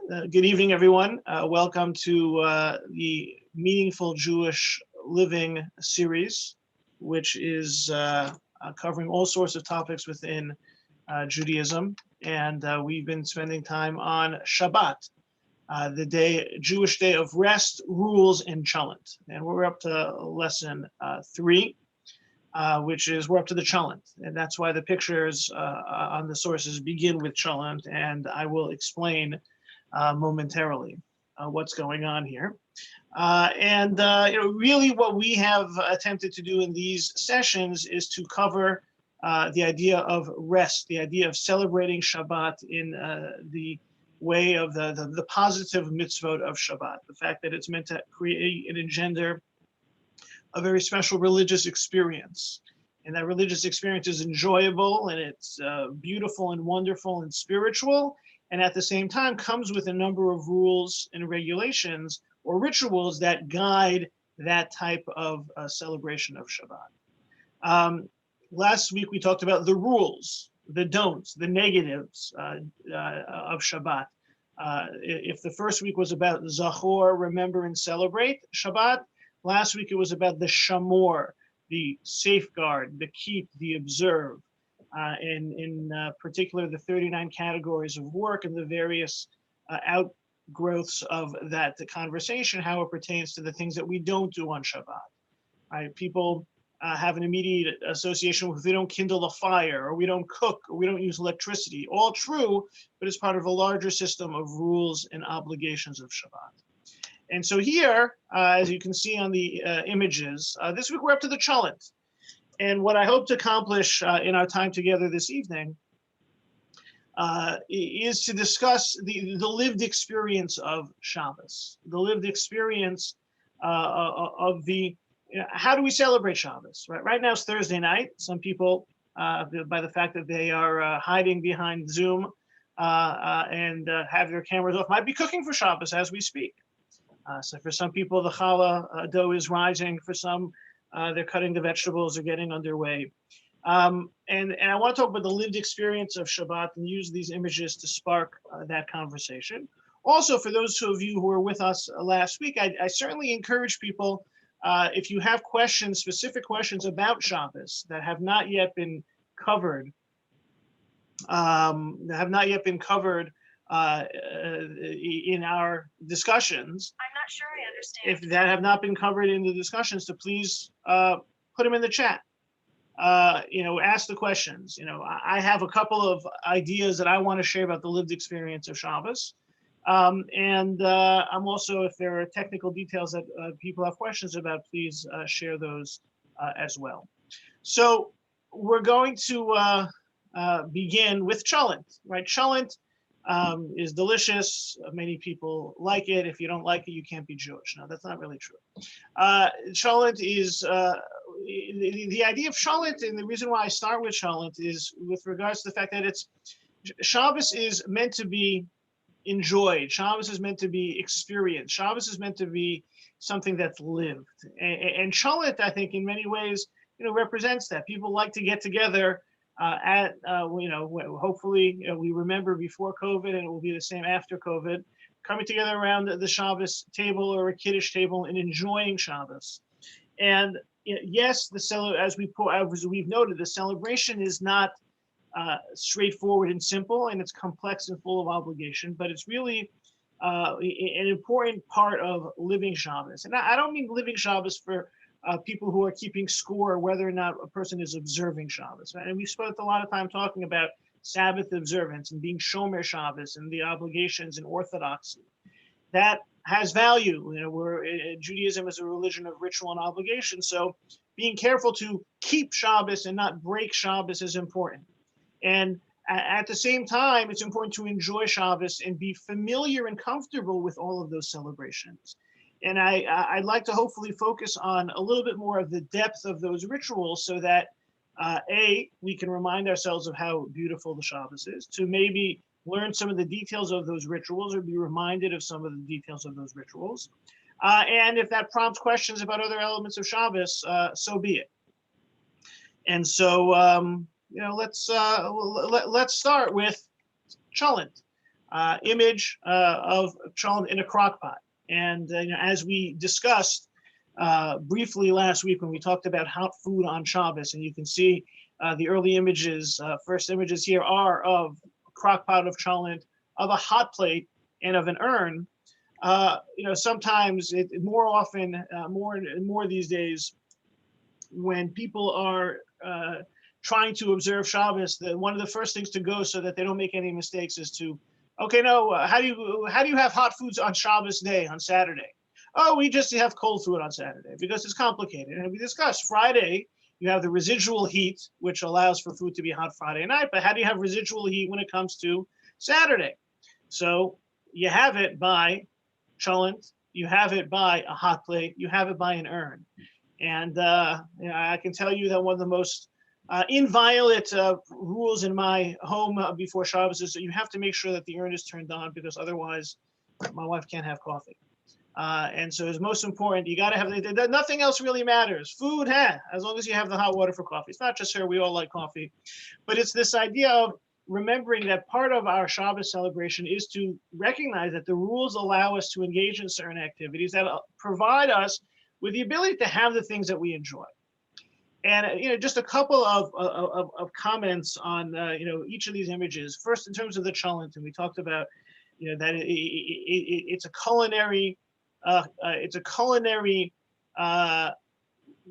Good evening, everyone. Welcome to the Meaningful Jewish Living series, which is covering all sorts of topics within Judaism. And we've been spending time on Shabbat, the Jewish day of rest, rules, and Cholent. And we're up to lesson 3, which is we're up to the Cholent. And that's why the pictures on the sources begin with Cholent. And I will explain momentarily what's going on here. Really what we have attempted to do in these sessions is to cover the idea of rest, the idea of celebrating Shabbat in the way of the positive mitzvot of Shabbat, the fact that it's meant to create and engender a very special religious experience. And that religious experience is enjoyable and it's beautiful and wonderful and spiritual. And at the same time comes with a number of rules and regulations or rituals that guide that type of celebration of Shabbat. Last week we talked about the rules, the don'ts, the negatives of Shabbat. If the first week was about Zachor, remember and celebrate Shabbat, last week it was about the Shamor, the safeguard, the keep, the observe. In particular, the 39 categories of work and the various outgrowths of that conversation, how it pertains to the things that we don't do on Shabbat. Right? People have an immediate association with we don't kindle a fire, or we don't cook, or we don't use electricity. All true, but it's part of a larger system of rules and obligations of Shabbat. And so here, as you can see on the images, this week we're up to the Cholent. And what I hope to accomplish in our time together this evening is to discuss the lived experience of Shabbos, the lived experience of how do we celebrate Shabbos? Right now it's Thursday night. Some people, by the fact that they are hiding behind Zoom and have their cameras off, might be cooking for Shabbos as we speak. So for some people, the challah dough is rising. For some, they're cutting the vegetables or getting underway. And I want to talk about the lived experience of Shabbat and use these images to spark that conversation. Also, for those of you who were with us last week, I certainly encourage people, if you have questions, specific questions about Shabbos that have not yet been covered, in our discussions. I'm not sure I understand. If that have not been covered in the discussions, to please put them in the chat. Ask the questions. I have a couple of ideas that I want to share about the lived experience of Shabbos. I'm also, if there are technical details that people have questions about, please share those as well. So we're going to begin with Cholent, right? Cholent is delicious. Many people like it. If you don't like it, you can't be Jewish. No, that's not really true. Cholent is the idea of Cholent, and the reason why I start with Cholent is with regards to the fact that Shabbos is meant to be enjoyed. Shabbos is meant to be experienced. Shabbos is meant to be something that's lived. And Cholent, I think, in many ways, represents that. People like to get together hopefully we remember before COVID, and it will be the same after COVID, coming together around the Shabbos table or a Kiddush table and enjoying Shabbos. And yes, as we've noted, the celebration is not straightforward and simple, and it's complex and full of obligation, but it's really an important part of living Shabbos. And I don't mean living Shabbos for people who are keeping score, whether or not a person is observing Shabbos. Right? And we spent a lot of time talking about Sabbath observance and being Shomer Shabbos and the obligations and orthodoxy. That has value. Judaism is a religion of ritual and obligation. So being careful to keep Shabbos and not break Shabbos is important. And at the same time, it's important to enjoy Shabbos and be familiar and comfortable with all of those celebrations. And I'd like to hopefully focus on a little bit more of the depth of those rituals so that, we can remind ourselves of how beautiful the Shabbos is, to maybe learn some of the details of those rituals or be reminded of some of the details of those rituals. And if that prompts questions about other elements of Shabbos, so be it. And so, let's start with Cholent. image of Cholent in a crock pot. And as we discussed briefly last week when we talked about hot food on Shabbos, and you can see the early images, first images here are of a crock pot of Cholent, of a hot plate, and of an urn. Sometimes more often, more and more these days, when people are trying to observe Shabbos, one of the first things to go so that they don't make any mistakes is to, okay, no, how do you have hot foods on Shabbos day, on Saturday? Oh, we just have cold food on Saturday because it's complicated. And we discussed Friday, you have the residual heat, which allows for food to be hot Friday night. But how do you have residual heat when it comes to Saturday? So you have it by Cholent, you have it by a hot plate, you have it by an urn. And I can tell you that one of the most inviolate rules in my home before Shabbos is that you have to make sure that the urn is turned on, because otherwise my wife can't have coffee. And so it's most important. You got to have, nothing else really matters. Food, as long as you have the hot water for coffee. It's not just her, we all like coffee. But it's this idea of remembering that part of our Shabbos celebration is to recognize that the rules allow us to engage in certain activities that provide us with the ability to have the things that we enjoy. And just a couple of comments on each of these images. First, in terms of the Cholent, and we talked about that it's a culinary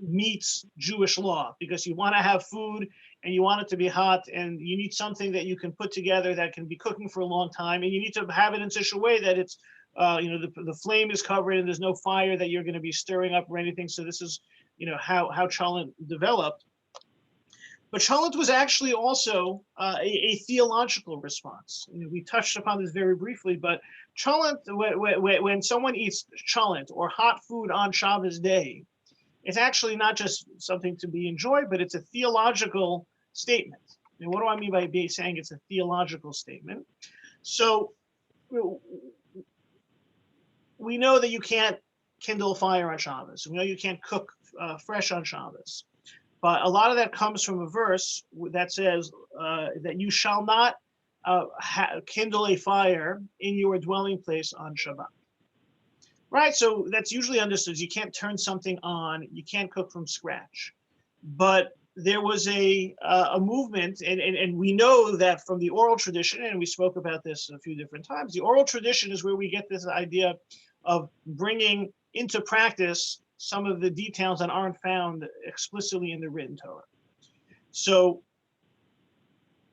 meets Jewish law, because you want to have food and you want it to be hot, and you need something that you can put together that can be cooking for a long time, and you need to have it in such a way that it's the flame is covered and there's no fire that you're going to be stirring up or anything. So this is how Cholent developed. But Cholent was actually also a theological response. We touched upon this very briefly, but Cholent, when someone eats Cholent or hot food on Shabbos day, it's actually not just something to be enjoyed, but it's a theological statement. And what do I mean by saying it's a theological statement? So we know that you can't kindle a fire on Shabbos. We know you can't cook fresh on Shabbos. But a lot of that comes from a verse that says that you shall not kindle a fire in your dwelling place on Shabbat. Right, so that's usually understood. You can't turn something on, you can't cook from scratch. But there was a movement, and we know that from the oral tradition, and we spoke about this a few different times, the oral tradition is where we get this idea of bringing into practice some of the details that aren't found explicitly in the written Torah. So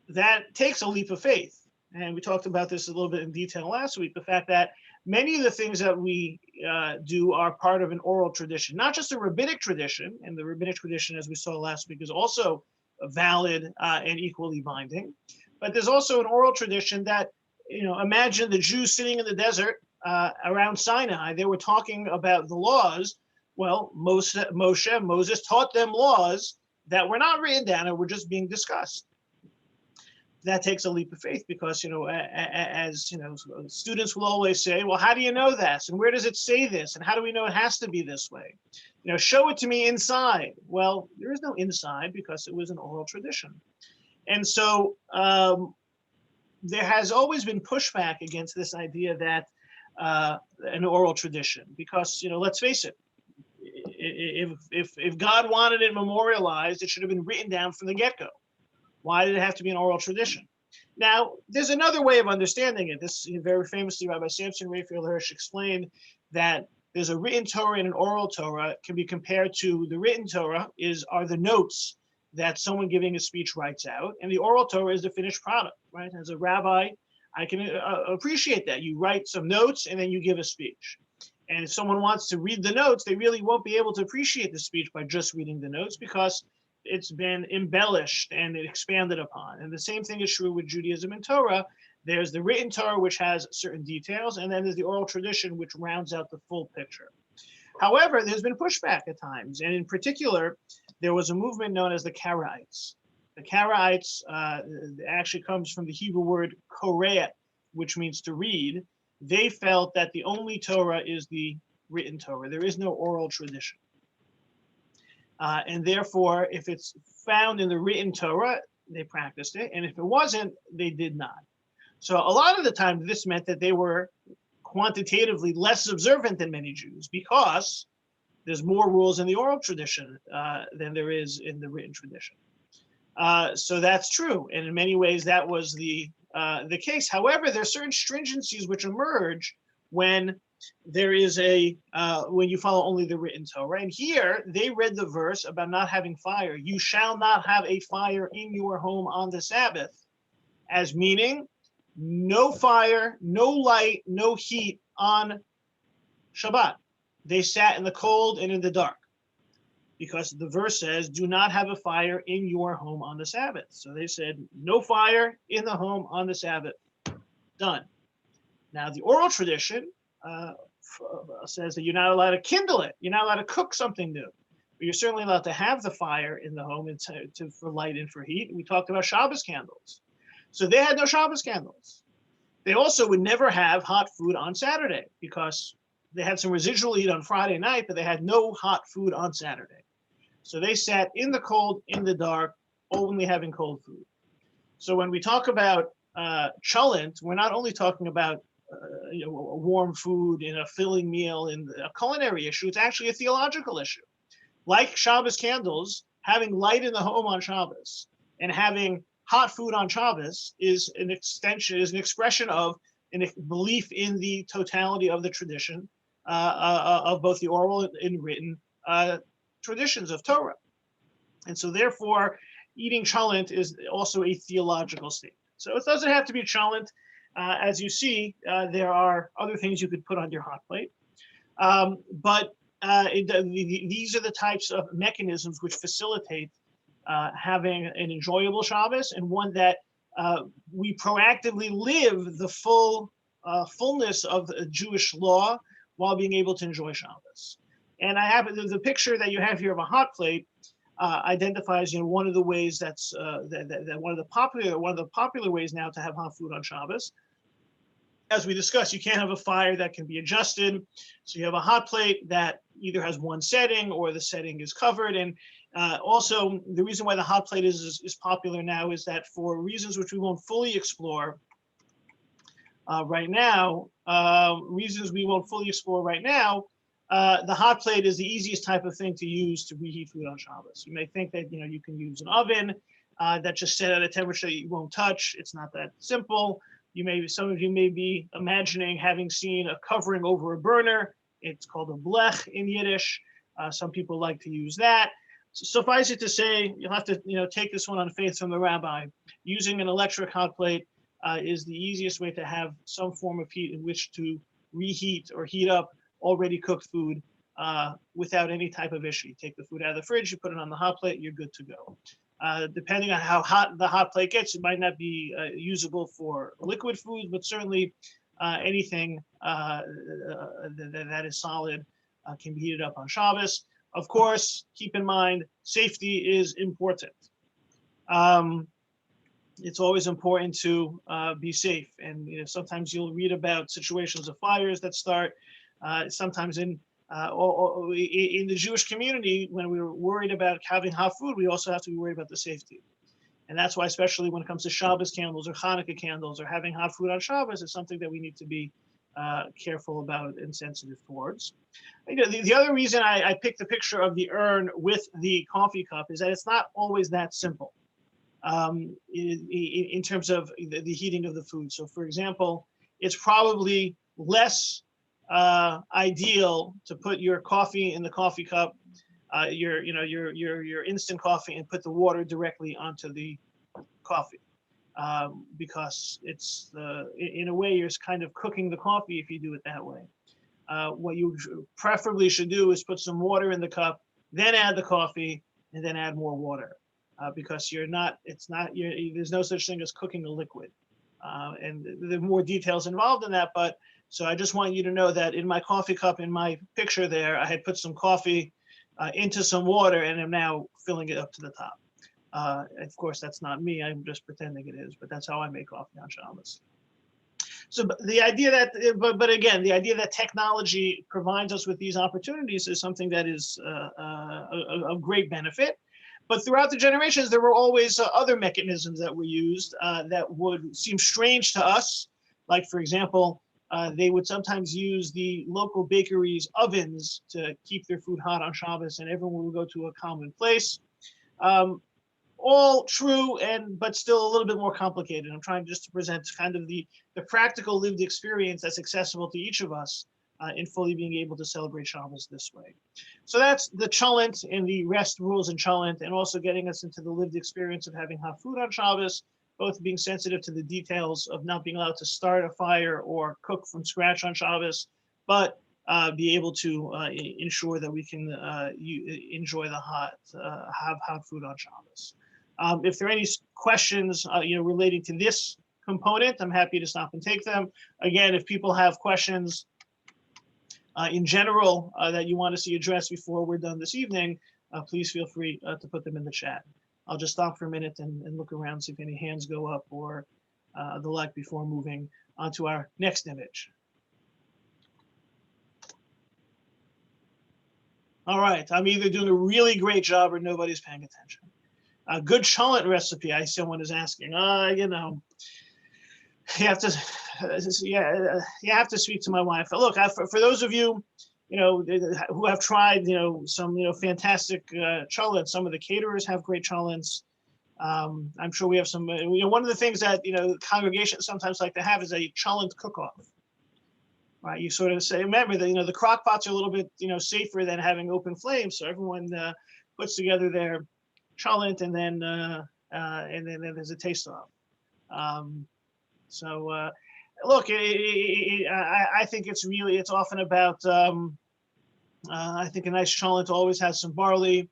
that takes a leap of faith. And we talked about this a little bit in detail last week, the fact that many of the things that we do are part of an oral tradition, not just a rabbinic tradition. And the rabbinic tradition, as we saw last week, is also valid and equally binding. But there's also an oral tradition that, imagine the Jews sitting in the desert around Sinai. They were talking about the laws. Well, Moses taught them laws that were not written down and were just being discussed. That takes a leap of faith, because students will always say, well, how do you know this, and where does it say this, and how do we know it has to be this way? Show it to me inside. Well, there is no inside, because it was an oral tradition. And so there has always been pushback against this idea that an oral tradition, because let's face it, if God wanted it memorialized, it should have been written down from the get-go. Why did it have to be an oral tradition? Now, there's another way of understanding it. This very famously, Rabbi Samson Raphael Hirsch explained that there's a written Torah and an oral Torah. It can be compared to the written Torah are the notes that someone giving a speech writes out, and the oral Torah is the finished product, right? As a rabbi, I can appreciate that. You write some notes and then you give a speech. And if someone wants to read the notes, they really won't be able to appreciate the speech by just reading the notes, because it's been embellished and expanded upon. And the same thing is true with Judaism and Torah. There's the written Torah, which has certain details, and then there's the oral tradition, which rounds out the full picture. However, there's been pushback at times, and in particular, there was a movement known as the Karaites. The Karaites actually comes from the Hebrew word koreh, which means to read. They felt that the only Torah is the written Torah. There is no oral tradition. And therefore, if it's found in the written Torah, they practiced it. And if it wasn't, they did not. So a lot of the time, this meant that they were quantitatively less observant than many Jews because there's more rules in the oral tradition than there is in the written tradition. So that's true, and in many ways that was the case. However, there are certain stringencies which emerge when there is when you follow only the written Torah. And here they read the verse about not having fire. You shall not have a fire in your home on the Sabbath, as meaning no fire, no light, no heat on Shabbat. They sat in the cold and in the dark, because the verse says, do not have a fire in your home on the Sabbath. So they said, no fire in the home on the Sabbath. Done. Now, the oral tradition says that you're not allowed to kindle it. You're not allowed to cook something new. But you're certainly allowed to have the fire in the home for light and for heat. We talked about Shabbos candles. So they had no Shabbos candles. They also would never have hot food on Saturday because they had some residual heat on Friday night, but they had no hot food on Saturday. So they sat in the cold, in the dark, only having cold food. So when we talk about Cholent, we're not only talking about warm food in a filling meal in a culinary issue, it's actually a theological issue. Like Shabbos candles, having light in the home on Shabbos and having hot food on Shabbos is an expression of a belief in the totality of the tradition of both the oral and written traditions of Torah. And so therefore, eating Cholent is also a theological statement. So it doesn't have to be Cholent. As you see, there are other things you could put on your hot plate. But these are the types of mechanisms which facilitate having an enjoyable Shabbos and one that we proactively live the fullness of Jewish law while being able to enjoy Shabbos. And I have the picture that you have here of a hot plate identifies, one of the ways that's one of the popular ways now to have hot food on Shabbos. As we discussed, you can't have a fire that can be adjusted, so you have a hot plate that either has one setting or the setting is covered. And also, the reason why the hot plate is popular now is that for reasons which we won't fully explore right now, the hot plate is the easiest type of thing to use to reheat food on Shabbos. You may think that you can use an oven that just set at a temperature that you won't touch. It's not that simple. Some of you may be imagining having seen a covering over a burner. It's called a blech in Yiddish. Some people like to use that. So suffice it to say, you'll have to take this one on faith from the rabbi. Using an electric hot plate is the easiest way to have some form of heat in which to reheat or heat up already cooked food without any type of issue. You take the food out of the fridge, you put it on the hot plate, you're good to go. Depending on how hot the hot plate gets, it might not be usable for liquid foods, but certainly anything that is solid can be heated up on Shabbos. Of course, keep in mind, safety is important. It's always important to be safe. And sometimes you'll read about situations of fires that start. Sometimes in the Jewish community, when we were worried about having hot food, we also have to be worried about the safety. And that's why, especially when it comes to Shabbos candles or Hanukkah candles or having hot food on Shabbos, it's something that we need to be careful about and sensitive towards. The other reason I picked the picture of the urn with the coffee cup is that it's not always that simple in terms of the heating of the food. So, for example, it's probably less ideal to put your coffee in the coffee cup, your instant coffee, and put the water directly onto the coffee, because it's in a way you're kind of cooking the coffee if you do it that way. What you preferably should do is put some water in the cup, then add the coffee, and then add more water, because there's no such thing as cooking a liquid, and there are more details involved in that, but. So I just want you to know that in my coffee cup, in my picture there, I had put some coffee into some water and am now filling it up to the top. Of course, that's not me. I'm just pretending it is, but that's how I make coffee on Shabbos. So the idea that, but again, the idea that technology provides us with these opportunities is something that is of great benefit. But throughout the generations, there were always other mechanisms that were used that would seem strange to us. Like, for example, they would sometimes use the local bakeries' ovens to keep their food hot on Shabbos, and everyone would go to a common place. All true, but still a little bit more complicated. I'm trying just to present kind of the practical lived experience that's accessible to each of us in fully being able to celebrate Shabbos this way. So that's the Cholent and the rest rules in Cholent, and also getting us into the lived experience of having hot food on Shabbos, both being sensitive to the details of not being allowed to start a fire or cook from scratch on Shabbos, but be able to ensure that we can enjoy the have hot food on Shabbos. If there are any questions, relating to this component, I'm happy to stop and take them. Again, if people have questions in general that you want to see addressed before we're done this evening, please feel free to put them in the chat. I'll just stop for a minute and look around, see if any hands go up or the like before moving on to our next image. All right, I'm either doing a really great job or nobody's paying attention. A good Cholent recipe, someone is asking. You have to, you have to speak to my wife. Look, for those of you, who have tried, some, fantastic Cholent. Some of the caterers have great Cholents. I'm sure we have some. One of the things that congregations sometimes like to have is a Cholent cook-off. Right, you sort of say, remember that the crock pots are a little bit safer than having open flames, so everyone puts together their Cholent and then there's a taste off. Look, I think it's often about. I think a nice Cholent always has some barley,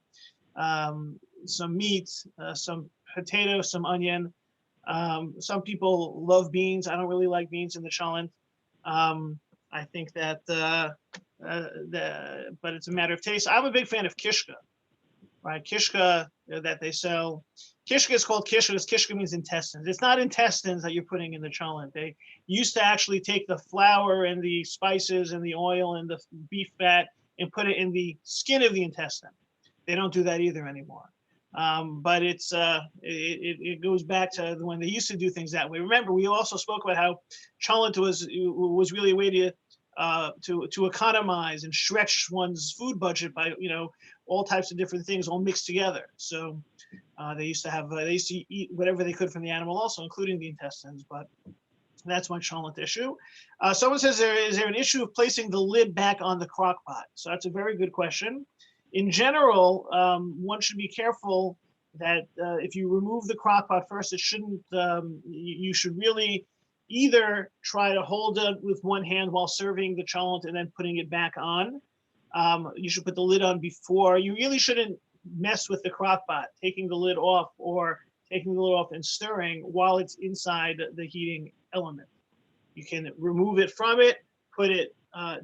some meat, some potato, some onion. Some people love beans. I don't really like beans in the Cholent. I think that, but it's a matter of taste. I'm a big fan of kishka, right? Kishka that they sell. Kishka is called kishka because kishka means intestines. It's not intestines that you're putting in the Cholent. They used to actually take the flour and the spices and the oil and the beef fat and put it in the skin of the intestine. They don't do that either anymore. But it goes back to when they used to do things that way. Remember, we also spoke about how Cholent was really a way to economize and stretch one's food budget by all types of different things all mixed together. So they used to eat whatever they could from the animal, also including the intestines. But that's my Cholent issue. Someone says, is there an issue of placing the lid back on the crock pot? So that's a very good question. In general, one should be careful that if you remove the crock pot first, it shouldn't. You should really either try to hold it with one hand while serving the Cholent and then putting it back on. You should put the lid on before. You really shouldn't mess with the crock pot, taking the lid off or taking the lid off and stirring while it's inside the heating element. You can remove it from it, put it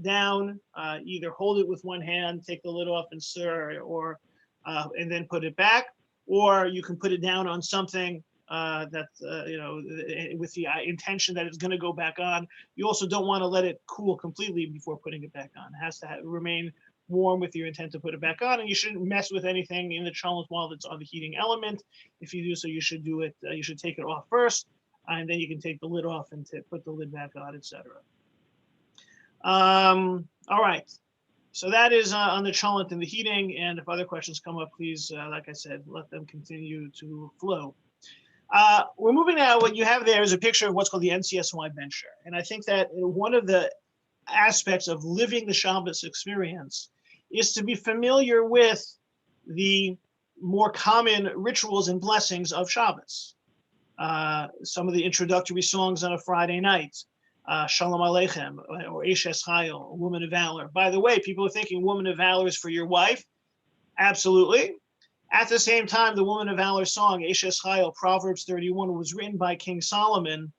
down, either hold it with one hand, take the lid off and stir, or and then put it back, or you can put it down on something that's with the intention that it's going to go back on. You also don't want to let it cool completely before putting it back on. It has to remain warm with your intent to put it back on, and you shouldn't mess with anything in the Cholent while it's on the heating element. If you do so, you should do it. You should take it off first, and then you can take the lid off and put the lid back on, etc. All right, so that is on the Cholent and the heating, and if other questions come up, please, like I said, let them continue to flow. We're moving now. What you have there is a picture of what's called the NCSY bencher, and I think that one of the aspects of living the Shabbos experience is to be familiar with the more common rituals and blessings of Shabbos. Some of the introductory songs on a Friday night, Shalom Aleichem, or Eshes Chayil, Woman of Valor. By the way, people are thinking Woman of Valor is for your wife. Absolutely. At the same time, the Woman of Valor song, Eshes Chayil, Proverbs 31, was written by King Solomon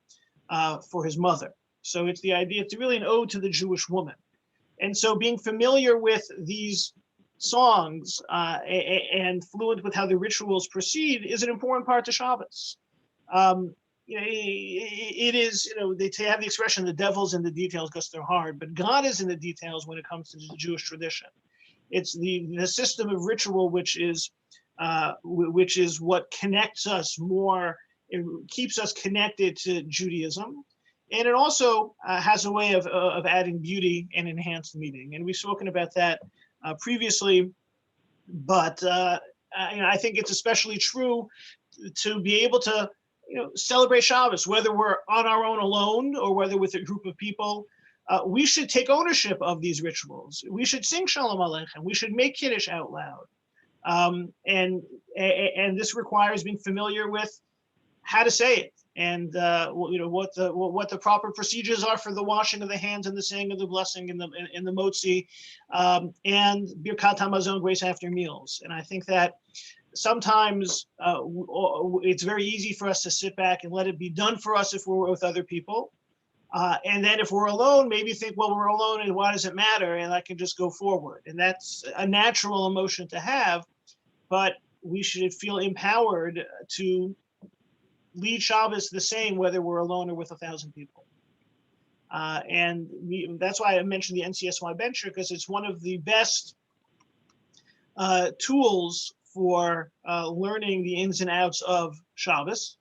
for his mother. So it's the idea, it's really an ode to the Jewish woman. And so being familiar with these songs and fluent with how the rituals proceed is an important part to Shabbos. It is, they have the expression, the devil's in the details because they're hard, but God is in the details when it comes to the Jewish tradition. It's the system of ritual which is which is what connects us more, it keeps us connected to Judaism. And it also has a way of adding beauty and enhanced meaning. And we've spoken about that previously, but I think it's especially true to be able to celebrate Shabbos, whether we're on our own alone or whether with a group of people. We should take ownership of these rituals. We should sing Shalom Aleichem. We should make Kiddush out loud. And this requires being familiar with how to say it, and what the proper procedures are for the washing of the hands and the saying of the blessing in the motzi, and Birkat Hamazon, grace after meals. And I think that sometimes it's very easy for us to sit back and let it be done for us if we're with other people. And then if we're alone, maybe think, well, we're alone and why does it matter? And I can just go forward. And that's a natural emotion to have, but we should feel empowered to lead Shabbos the same, whether we're alone or with 1,000 people. And that's why I mentioned the NCSY Bencher, because it's one of the best tools for learning the ins and outs of Shabbos.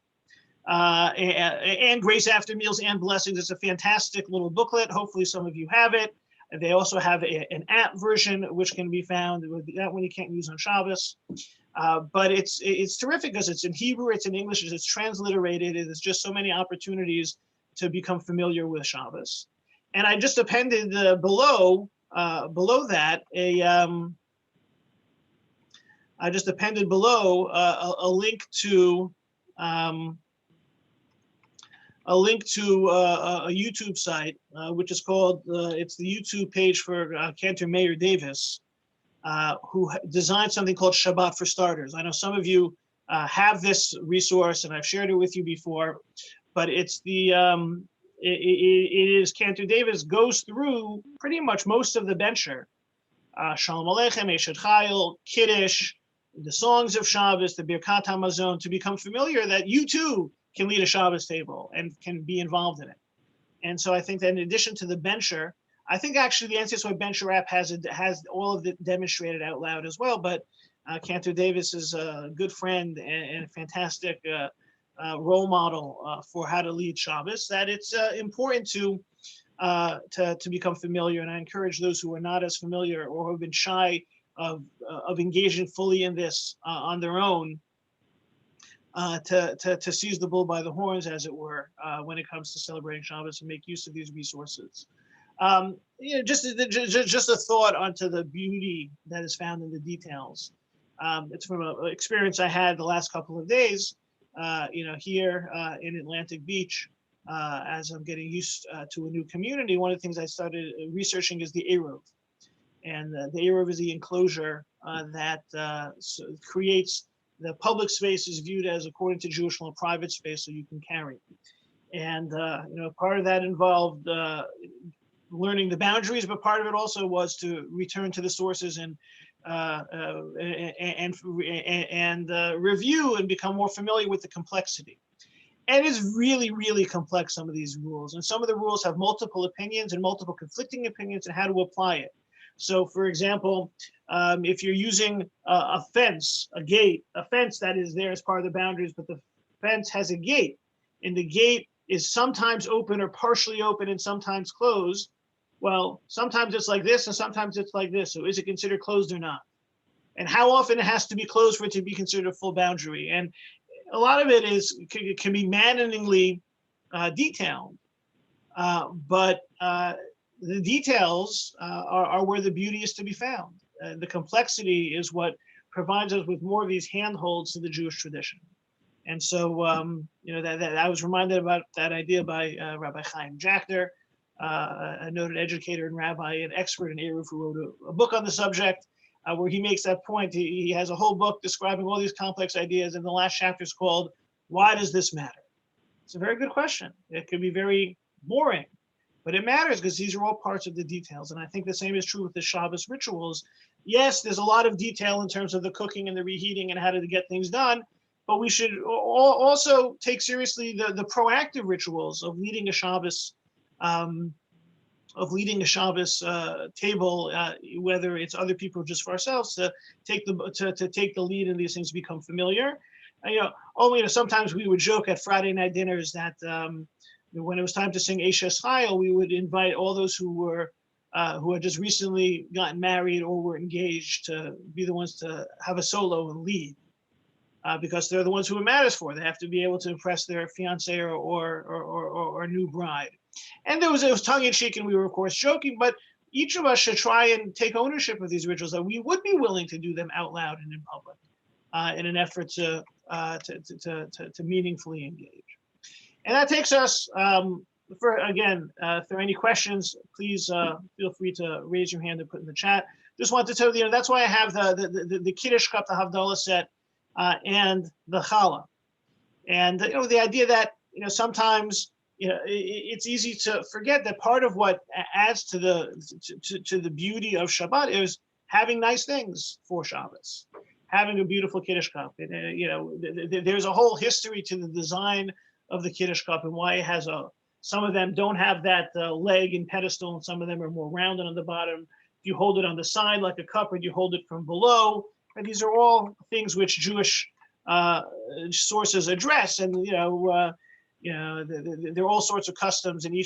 And grace after meals and blessings. It's a fantastic little booklet. Hopefully some of you have it. They also have an app version which can be found. That one you can't use on Shabbos. But it's terrific because it's in Hebrew, it's in English, it's transliterated. There's just so many opportunities to become familiar with Shabbos. And I just appended below that I just appended below a link to a YouTube site, which is called, it's the YouTube page for Cantor Mayor Davis, who designed something called Shabbat for Starters. I know some of you have this resource, and I've shared it with you before, but it's it is Cantor Davis goes through pretty much most of the Bencher, Shalom Aleichem, Eshet Chayil, Kiddush, the songs of Shabbos, the Birkat Hamazon, to become familiar that you too can lead a Shabbos table and can be involved in it. And so I think that in addition to the Bencher, I think actually the NCSY Bencher app has all of it demonstrated out loud as well. But Cantor Davis is a good friend and a fantastic role model for how to lead Shabbos. That it's important to become familiar. And I encourage those who are not as familiar or who have been shy of engaging fully in this on their own, to seize the bull by the horns, as it were, when it comes to celebrating Shabbos, and make use of these resources. Just a thought onto the beauty that is found in the details. It's from an experience I had the last couple of days, here in Atlantic Beach, as I'm getting used to a new community. One of the things I started researching is the Eruv. And the Eruv is the enclosure that creates the public space is viewed as, according to Jewish law, private space, so you can carry. And part of that involved learning the boundaries, but part of it also was to return to the sources and review and become more familiar with the complexity. And it's really, really complex, some of these rules. And some of the rules have multiple opinions and multiple conflicting opinions on how to apply it. So, for example, if you're using a fence, a gate, a fence that is there as part of the boundaries, but the fence has a gate, and the gate is sometimes open or partially open and sometimes closed. Well, sometimes it's like this and sometimes it's like this. So is it considered closed or not? And how often it has to be closed for it to be considered a full boundary? And a lot of it can be maddeningly detailed, but the details are where the beauty is to be found. The complexity is what provides us with more of these handholds to the Jewish tradition. And so, that I was reminded about that idea by Rabbi Chaim Jackner, a noted educator and rabbi, an expert in Eruv, who wrote a book on the subject, where he makes that point. He has a whole book describing all these complex ideas, and the last chapter is called, "Why Does This Matter?" It's a very good question. It could be very boring, but it matters because these are all parts of the details. And I think the same is true with the Shabbos rituals. Yes, there's a lot of detail in terms of the cooking and the reheating and how to get things done, but we should also take seriously the proactive rituals of leading a Shabbos leading a Shabbos table, whether it's other people or just for ourselves, to take the lead in these things, become familiar. Sometimes we would joke at Friday night dinners that when it was time to sing Eshes Chayil, we would invite all those who had just recently gotten married or were engaged to be the ones to have a solo and lead, because they're the ones who it matters for. They have to be able to impress their fiance or new bride. And it was tongue in cheek, and we were of course joking, but each of us should try and take ownership of these rituals, that we would be willing to do them out loud and in public, in an effort to meaningfully engage. And that takes us, if there are any questions, please feel free to raise your hand and put in the chat. Just want to tell you, that's why I have the Kiddush cup, the Havdalah set, and the Challah. And the idea that sometimes it's easy to forget that part of what adds to the beauty of Shabbat is having nice things for Shabbos, having a beautiful Kiddush cup. And, there's a whole history to the design of the Kiddush cup and why it has some of them don't have that leg and pedestal, and some of them are more rounded on the bottom. If you hold it on the side like a cup, or you hold it from below, and these are all things which Jewish sources address. And there are all sorts of customs, and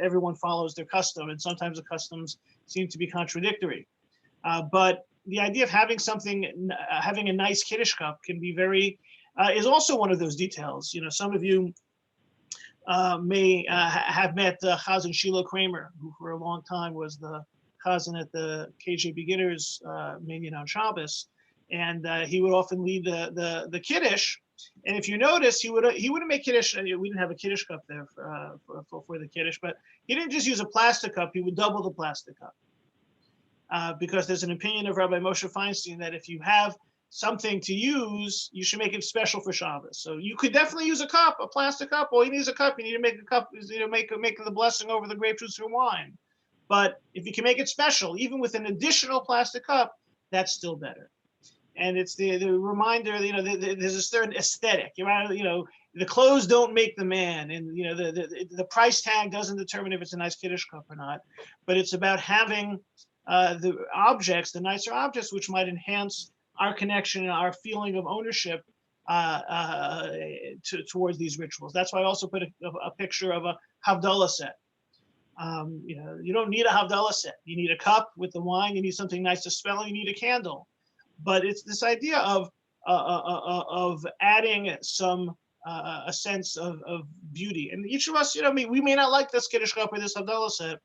everyone follows their custom, and sometimes the customs seem to be contradictory. But the idea of having having a nice Kiddush cup can be is also one of those details. Some of you may have met Chazan Shiloh Kramer, who for a long time was the Chazan at the KJ Beginners Minyan on Shabbos, and he would often lead the Kiddush. And if you notice, he wouldn't make Kiddush. We didn't have a Kiddush cup there for the Kiddush, but he didn't just use a plastic cup. He would double the plastic cup, because there's an opinion of Rabbi Moshe Feinstein that if you have something to use, you should make it special for Shabbos. So you could definitely use a cup, a plastic cup. All you need is a cup. You need to make a cup, make the blessing over the grape juice or wine. But if you can make it special, even with an additional plastic cup, that's still better. And it's the reminder, there's a certain aesthetic. The clothes don't make the man, and the price tag doesn't determine if it's a nice Kiddush cup or not. But it's about having the nicer objects, which might enhance our connection and our feeling of ownership towards these rituals. That's why I also put a picture of a Havdalah set. You don't need a Havdalah set. You need a cup with the wine. You need something nice to smell. You need a candle. But it's this idea of adding a sense of beauty. And each of us, we may not like this Kiddush cup or this Havdalah set,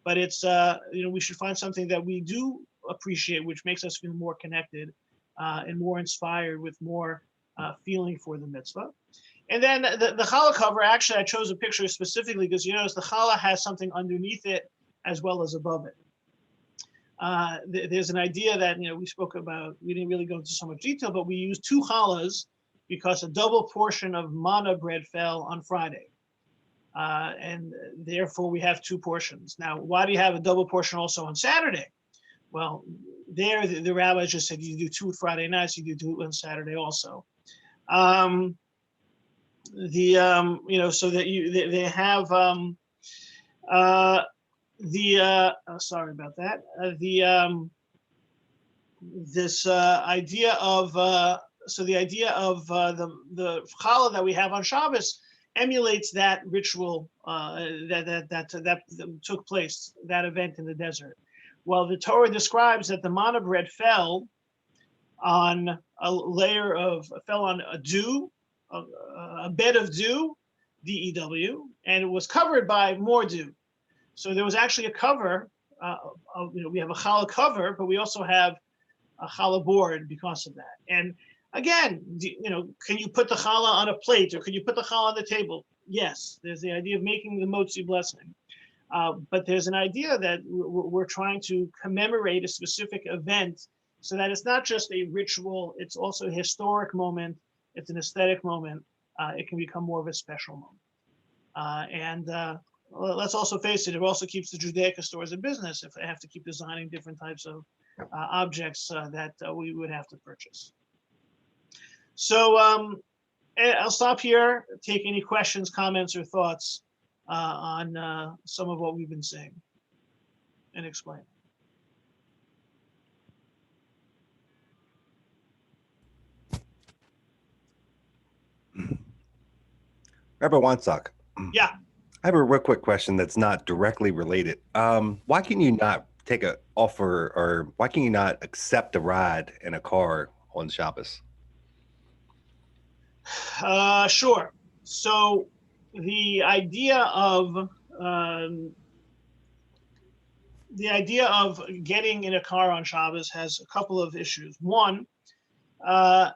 but it's we should find something that we do appreciate, which makes us feel more connected and more inspired, with more feeling for the mitzvah. And then the challah cover, actually, I chose a picture specifically because you notice the challah has something underneath it as well as above it. There's an idea that we spoke about. We didn't really go into so much detail, but we used 2 challahs because a double portion of manna bread fell on Friday, and therefore we have 2 portions. Now, why do you have a double portion also on Saturday? Well, the rabbi just said you do 2 Friday nights, you do 2 on Saturday also. So that they have sorry about that. This idea of the idea of the challah that we have on Shabbos emulates that ritual that took place, that event in the desert. Well, the Torah describes that the manna bread fell on a dew, a bed of dew, DEW, and it was covered by more dew. So there was actually a cover. We have a challah cover, but we also have a challah board because of that. And again, can you put the challah on a plate, or can you put the challah on the table? Yes, there's the idea of making the motzi blessing. But there's an idea that we're trying to commemorate a specific event, so that it's not just a ritual, it's also a historic moment, it's an aesthetic moment. It can become more of a special moment. Let's also face it, it also keeps the Judaica stores in business if they have to keep designing different types of objects that we would have to purchase. So I'll stop here, take any questions, comments, or thoughts on some of what we've been saying and explaining. Rabbi Wansak. Yeah. I have a real quick question that's not directly related. Why can you not take an offer, or why can you not accept a ride in a car on Shabbos? Sure. So the idea of um, getting in a car on Shabbos has a couple of issues. One, uh,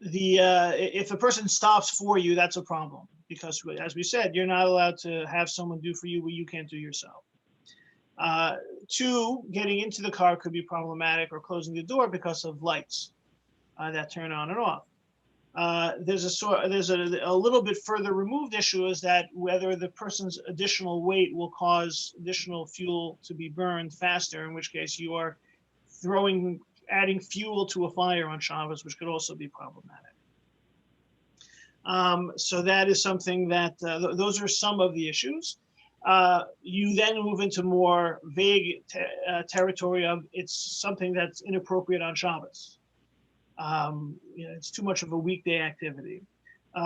if the person stops for you, that's a problem, because, as we said, you're not allowed to have someone do for you what you can't do yourself. Two, getting into the car could be problematic, or closing the door, because of lights that turn on and off. There's a little bit further removed issue, is that whether the person's additional weight will cause additional fuel to be burned faster, in which case you are adding fuel to a fire on Shabbos, which could also be problematic. So that is something that, those are some of the issues. You then move into more vague territory of, it's something that's inappropriate on Shabbos. It's too much of a weekday activity.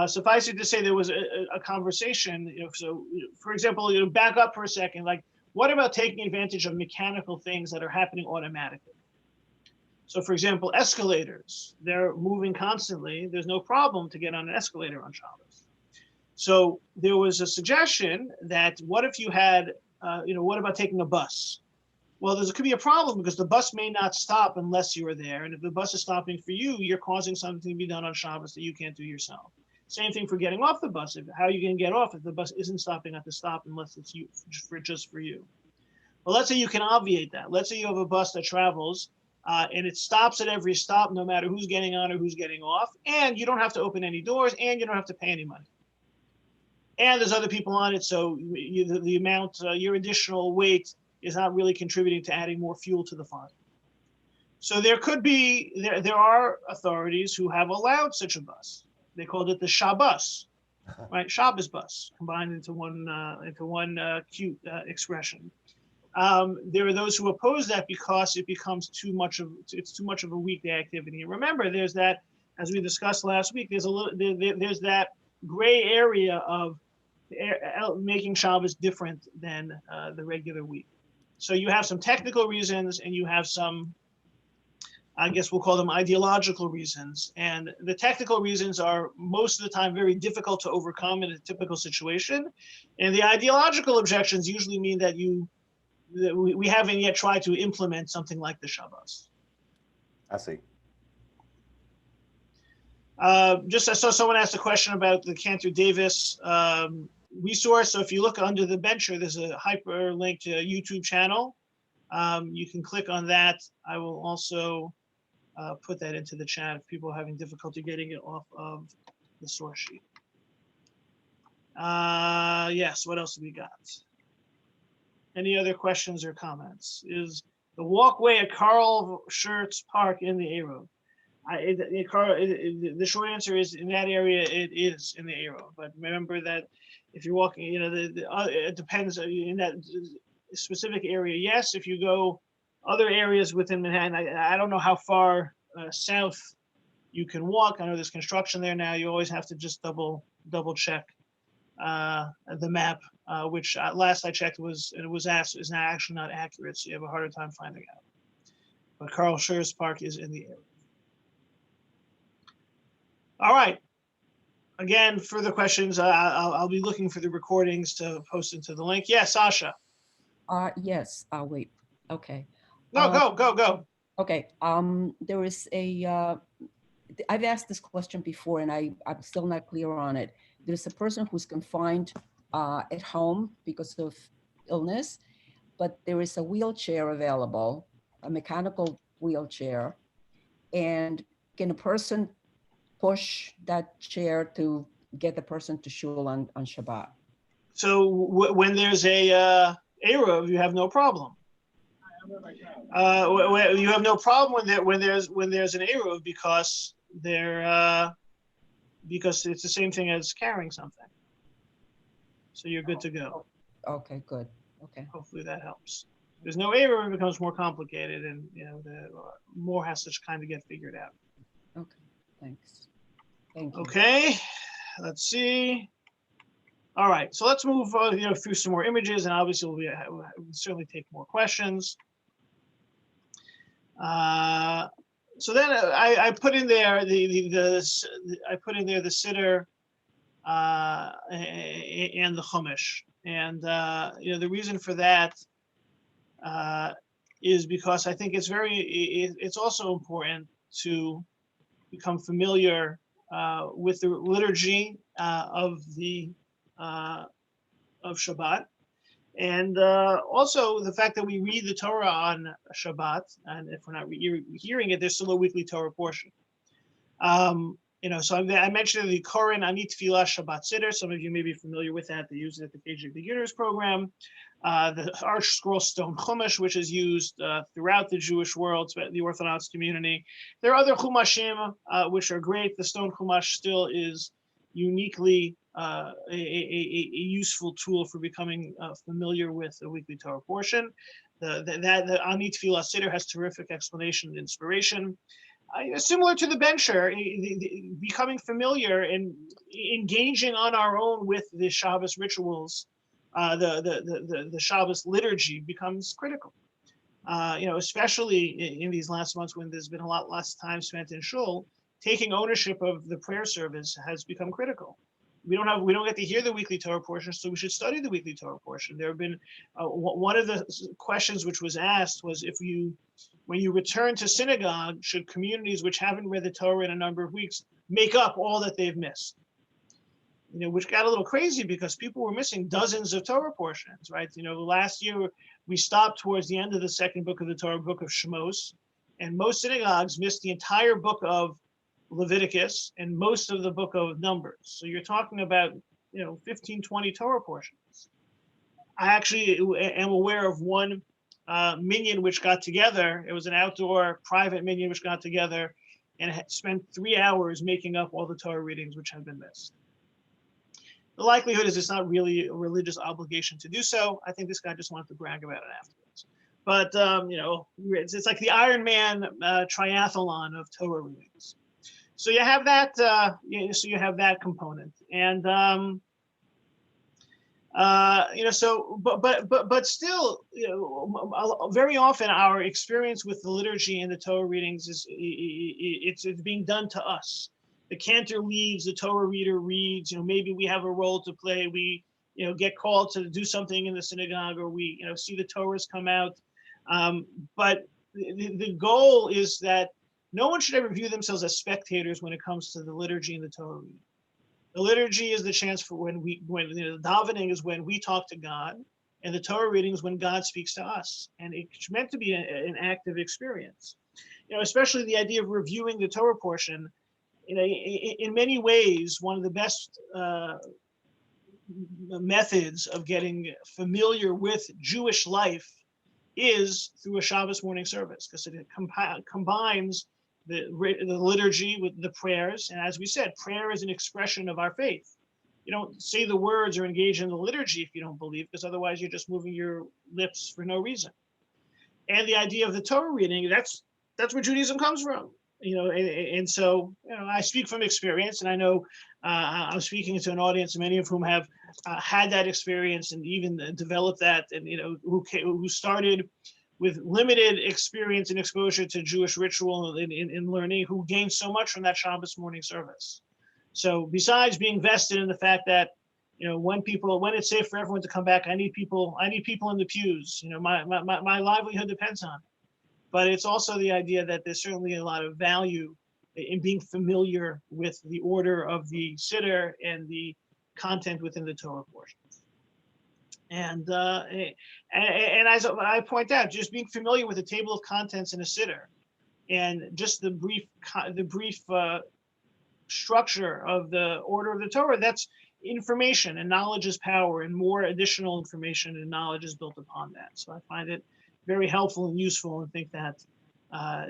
Suffice it to say, there was a conversation. So, for example, back up for a second. Like, what about taking advantage of mechanical things that are happening automatically? So, for example, escalators, they're moving constantly. There's no problem to get on an escalator on Shabbos. So there was a suggestion that, what if you had, what about taking a bus? Well, there could be a problem, because the bus may not stop unless you are there. And if the bus is stopping for you, you're causing something to be done on Shabbos that you can't do yourself. Same thing for getting off the bus. How are you going to get off if the bus isn't stopping at the stop unless it's just for you? Well, let's say you can obviate that. Let's say you have a bus that travels and it stops at every stop, no matter who's getting on or who's getting off. And you don't have to open any doors, and you don't have to pay any money. And there's other people on it, so the amount, your additional weight is not really contributing to adding more fuel to the fire. So there are authorities who have allowed such a bus. They called it the Shabbos, right? Shabbos bus, combined into one cute expression. There are those who oppose that, because it becomes too much of a weekday activity. And remember, there's that, as we discussed last week, there's that gray area of making Shabbos different than the regular week. So you have some technical reasons, and you have some, I guess we'll call them, ideological reasons. And the technical reasons are most of the time very difficult to overcome in a typical situation. And the ideological objections usually mean that we haven't yet tried to implement something like the Shabbos. I see. Just I saw someone asked a question about the Cantor Davis resource. So if you look under the bencher, there's a hyperlink to a YouTube channel. You can click on that. I will also put that into the chat if people are having difficulty getting it off of the source sheet. Yes, what else have we got? Any other questions or comments? Is the walkway at Carl Schurz Park in the A-Road? The short answer is, in that area, it is in the A-Road. But remember that if you're walking, it depends in that specific area. Yes, if you go other areas within Manhattan, I don't know how far south you can walk. I know there's construction there now. You always have to just double check the map, which last I checked is now actually not accurate, so you have a harder time finding out. But Carl Schurz Park is in the area. All right. Again, further questions, I'll be looking for the recordings to post into the link. Yeah, Sasha. Yes, I'll wait. Okay. No, go. Okay. There is I've asked this question before, and I'm still not clear on it. There's a person who's confined at home because of illness, but there is a wheelchair available, a mechanical wheelchair. And can a person push that chair to get the person to shul on Shabbat? So when there's a Eruv, you have no problem. You have no problem when there's an Eruv, because it's the same thing as carrying something. So you're good to go. Okay, good. Okay. Hopefully that helps. There's no error, it becomes more complicated, and the more has to kind of get figured out. Okay. Thanks. Thank you. Okay, let's see. All right, so let's move through some more images, and obviously we'll certainly take more questions. So then I put in there the siddur and the chumash, and the reason for that is because I think it's also important to become familiar with the liturgy of Shabbat, and also the fact that we read the Torah on Shabbat, and if we're not hearing it, there's still a weekly Torah portion. So I mentioned the Koren Ani Tefillah Shabbat Siddur. Some of you may be familiar with that. They use it at the KJ Beginners program. The Arch Scroll Stone Chumash, which is used throughout the Jewish world, the Orthodox community. There are other Chumashim, which are great. The Stone Chumash still is uniquely a useful tool for becoming familiar with the weekly Torah portion. The Ani Tefillah Siddur has terrific explanation and inspiration. Similar to the Bencher, becoming familiar and engaging on our own with the Shabbos rituals, the Shabbos liturgy becomes critical. Especially in these last months when there's been a lot less time spent in shul, taking ownership of the prayer service has become critical. We don't get to hear the weekly Torah portion, so we should study the weekly Torah portion. There have been one of the questions which was asked was when you return to synagogue, should communities which haven't read the Torah in a number of weeks make up all that they've missed? Which got a little crazy because people were missing dozens of Torah portions, right? Last year we stopped towards the end of the second book of the Torah, book of Shemos, and most synagogues missed the entire book of Leviticus and most of the book of Numbers. So you're talking about 15, 20 Torah portions. I actually am aware of one minyan which got together. It was an outdoor private minyan which got together and spent 3 hours making up all the Torah readings which have been missed. The likelihood is it's not really a religious obligation to do so. I think this guy just wanted to brag about it afterwards. But it's like the Iron Man triathlon of Torah readings. So you have that. So you have that component, and but still, very often our experience with the liturgy and the Torah readings is it's being done to us. The cantor leads, the Torah reader reads. Maybe we have a role to play. We get called to do something in the synagogue, or we see the Torahs come out. But the goal is that no one should ever view themselves as spectators when it comes to the liturgy and the Torah reading. The liturgy is the chance for when the davening is when we talk to God, and the Torah reading is when God speaks to us. And it's meant to be an active experience. Especially the idea of reviewing the Torah portion. In many ways, one of the best methods of getting familiar with Jewish life is through a Shabbos morning service, because it combines the liturgy with the prayers. And as we said, prayer is an expression of our faith. You don't say the words or engage in the liturgy if you don't believe, because otherwise you're just moving your lips for no reason. And the idea of the Torah reading, that's where Judaism comes from. And so I speak from experience, and I know I'm speaking to an audience, many of whom have had that experience and even developed that, and who started with limited experience and exposure to Jewish ritual in learning, who gained so much from that Shabbos morning service. So besides being vested in the fact that when it's safe for everyone to come back, I need people in the pews. My livelihood depends on it. But it's also the idea that there's certainly a lot of value in being familiar with the order of the siddur and the content within the Torah portions. And as I point out, just being familiar with the table of contents in a siddur, and just the brief structure of the order of the Torah, that's information, and knowledge is power, and more additional information and knowledge is built upon that. So I find it very helpful and useful, and think that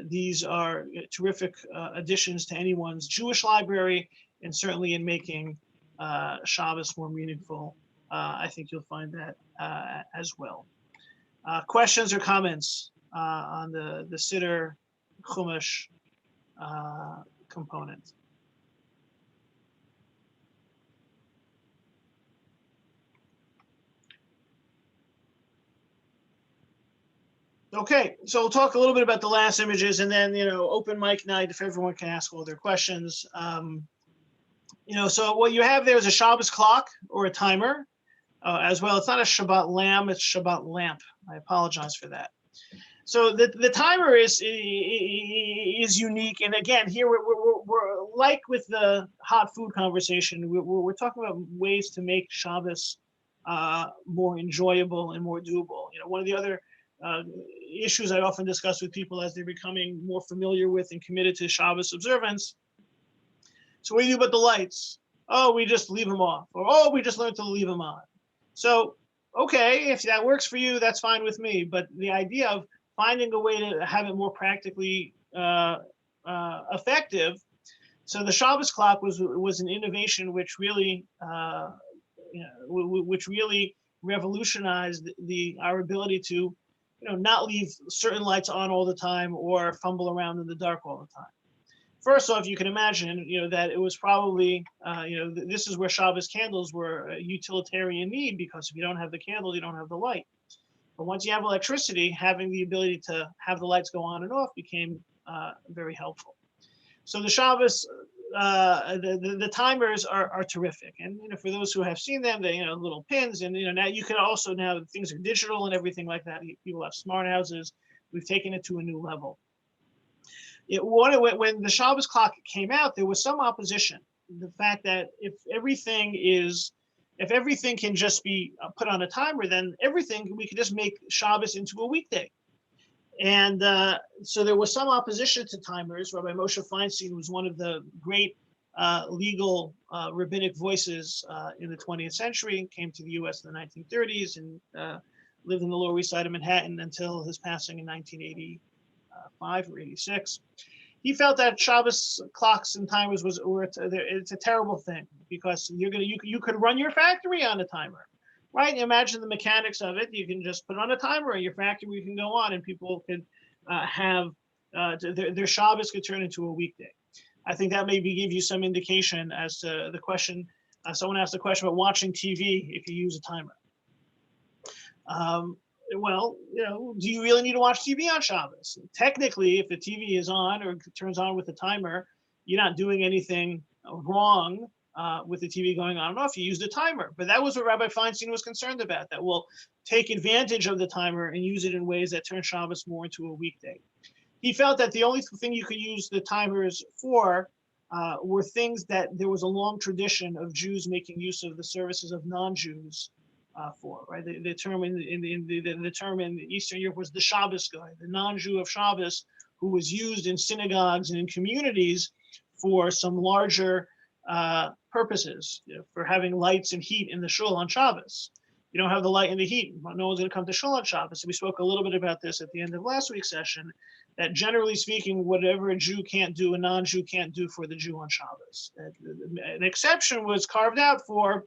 these are terrific additions to anyone's Jewish library, and certainly in making Shabbos more meaningful I think you'll find that as well. Questions or comments on the Siddur Chumash component? Okay, so we'll talk a little bit about the last images, and then, open mic night if everyone can ask all their questions. So what you have there is a Shabbos clock or a timer as well. It's not a Shabbat lamb, it's Shabbat lamp. I apologize for that. So the timer is unique, and again, here we're like with the hot food conversation. We're talking about ways to make Shabbos more enjoyable and more doable. One of the other issues I often discuss with people as they're becoming more familiar with and committed to Shabbos observance. So what do you do about the lights? Oh, we just leave them off, or oh, we just learned to leave them on. So, okay, if that works for you, that's fine with me. But the idea of finding a way to have it more practically effective. So the Shabbos clock was an innovation which really revolutionized our ability to not leave certain lights on all the time or fumble around in the dark all the time. First off, you can imagine, that it was probably, this is where Shabbos candles were a utilitarian need, because if you don't have the candle, you don't have the light. But once you have electricity, having the ability to have the lights go on and off became very helpful. So the Shabbos, the timers are terrific. And, for those who have seen them, they, little pins, and, now you can also, now things are digital and everything like that. People have smart houses. We've taken it to a new level. When the Shabbos clock came out, there was some opposition. The fact that if everything can just be put on a timer, then we could just make Shabbos into a weekday. And so there was some opposition to timers. Rabbi Moshe Feinstein was one of the great legal rabbinic voices in the 20th century, came to the US in the 1930s and lived in the Lower East Side of Manhattan until his passing in 1985 or 86. He felt that Shabbos clocks and timers it's a terrible thing, because you could run your factory on a timer, right? Imagine the mechanics of it. You can just put on a timer and your factory can go on, and people could have their Shabbos could turn into a weekday. I think that maybe give you some indication as to the question. Someone asked a question about watching TV if you use a timer. Well, do you really need to watch TV on Shabbos? Technically, if the TV is on or turns on with the timer, you're not doing anything wrong with the TV going on and off. You use the timer. But that was what Rabbi Feinstein was concerned about, that we'll take advantage of the timer and use it in ways that turn Shabbos more into a weekday. He felt that the only thing you could use the timers for were things that there was a long tradition of Jews making use of the services of non-Jews for, right? The term the term in Eastern Europe was the Shabbos guy, the non-Jew of Shabbos, who was used in synagogues and in communities for some larger purposes, for having lights and heat in the shul on Shabbos. You don't have the light and the heat, no one's going to come to shul on Shabbos. So we spoke a little bit about this at the end of last week's session, that generally speaking, whatever a Jew can't do, a non-Jew can't do for the Jew on Shabbos. An exception was carved out for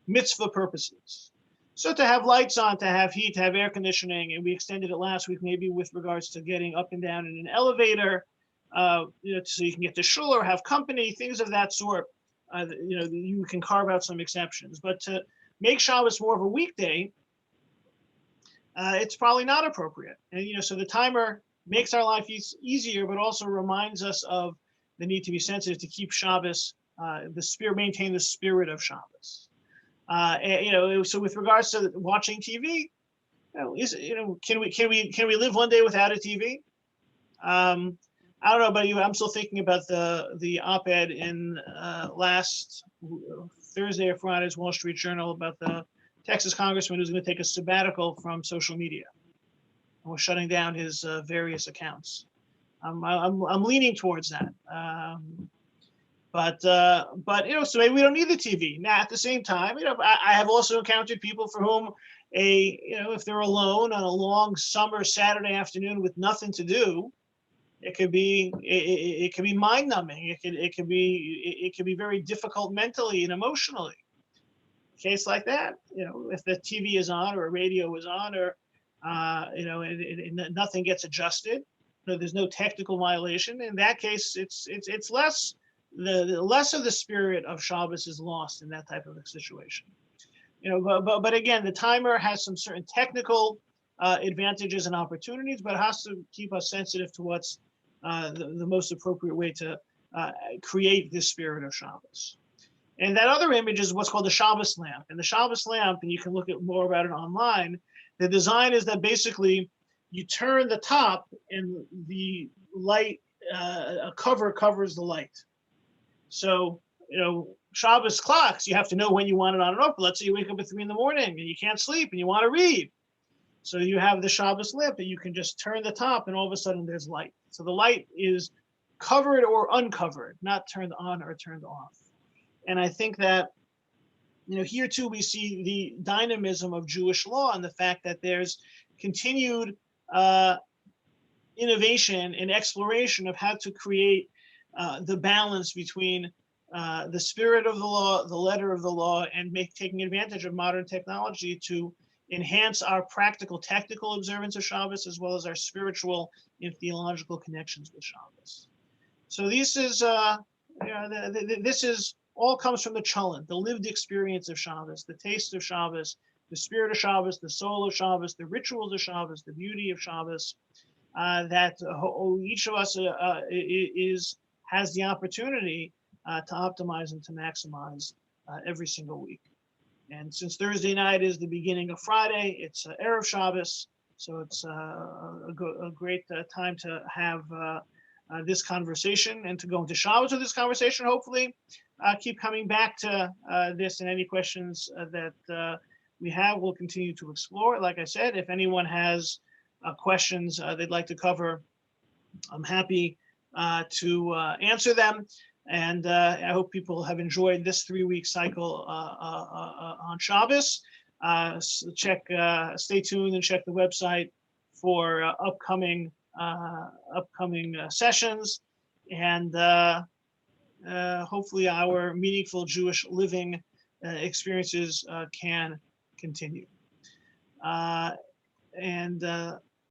mitzvah purposes. So to have lights on, to have heat, to have air conditioning, and we extended it last week maybe with regards to getting up and down in an elevator, so you can get to shul or have company, things of that sort. You can carve out some exceptions. But to make Shabbos more of a weekday, it's probably not appropriate. And so the timer makes our life easier, but also reminds us of the need to be sensitive to keep Shabbos, maintain the spirit of Shabbos. So with regards to watching TV, can we live one day without a TV? I don't know about you. I'm still thinking about the op-ed in last Thursday or Friday's Wall Street Journal about the Texas congressman who's going to take a sabbatical from social media and was shutting down his various accounts. I'm leaning towards that. But so maybe we don't need the TV. Now, at the same time, I have also encountered people for whom if they're alone on a long summer Saturday afternoon with nothing to do, it could be mind numbing. It could be very difficult mentally and emotionally. case like that, if the TV is on or a radio is on, or nothing gets adjusted, there's no technical violation. In that case, it's less the less of the spirit of Shabbos is lost in that type of a situation. But again, the timer has some certain technical advantages and opportunities, but it has to keep us sensitive to what's the most appropriate way to create this spirit of Shabbos. And that other image is what's called the Shabbos lamp. And the Shabbos lamp, and you can look at more about it online, the design is that basically you turn the top and the light, a cover covers the light. So, Shabbos clocks, you have to know when you want it on and off. But let's say you wake up at 3 a.m. and you can't sleep and you want to read. So you have the Shabbos lamp and you can just turn the top and all of a sudden there's light. So the light is covered or uncovered, not turned on or turned off. And I think that, here too, we see the dynamism of Jewish law and the fact that there's continued innovation and exploration of how to create the balance between the spirit of the law, the letter of the law, and taking advantage of modern technology to enhance our practical, technical observance of Shabbos, as well as our spiritual and theological connections with Shabbos. So this is, this is all comes from the Cholent, the lived experience of Shabbos, the taste of Shabbos, the spirit of Shabbos, the soul of Shabbos, the rituals of Shabbos, the beauty of Shabbos, that each of us has the opportunity to optimize and to maximize every single week. And since Thursday night is the beginning of Friday, it's Erev Shabbos, so it's a great time to have this conversation and to go into Shabbos with this conversation, hopefully. Keep coming back to this, and any questions that we have, we'll continue to explore. Like I said, if anyone has questions they'd like to cover, I'm happy to answer them. And I hope people have enjoyed this 3-week cycle on Shabbos. Stay tuned and check the website for upcoming sessions, and hopefully our meaningful Jewish living experiences can continue.